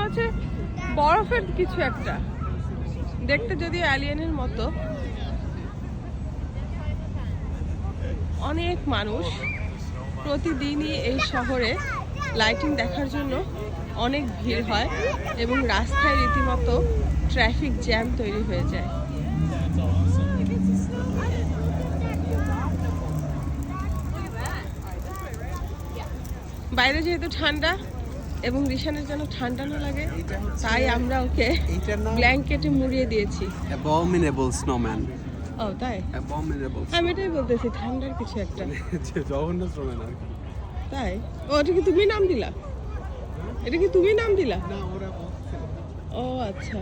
হচ্ছে বরফের কিছু একটা, দেখতে যদিও অ্যালিয়েনের মতো। অনেক মানুষ প্রতিদিনই এই শহরে লাইটিং দেখার জন্য অনেক ভিড় হয় এবং রাস্তায় রীতিমতো ট্রাফিক জ্যাম তৈরি হয়ে যায়। বাইরে যেহেতু ঠান্ডা এবং রিশানের যেন ঠান্ডা না লাগে, তাই আমরা ওকে ব্ল্যাঙ্কেটে মুড়িয়ে দিয়েছি। অ্যাবমিনেবল স্নোম্যান। ও তাই? অ্যাবমিনেবল। আমি এটাই বলতেছি, ঠান্ডার কিছু একটা। জঘন্য স্নোম্যান আর কি। তাই? ও, এটা কি তুমি নাম দিলা? এটা কি তুমি নাম দিলা? না, ওরা বলছিল। ও আচ্ছা।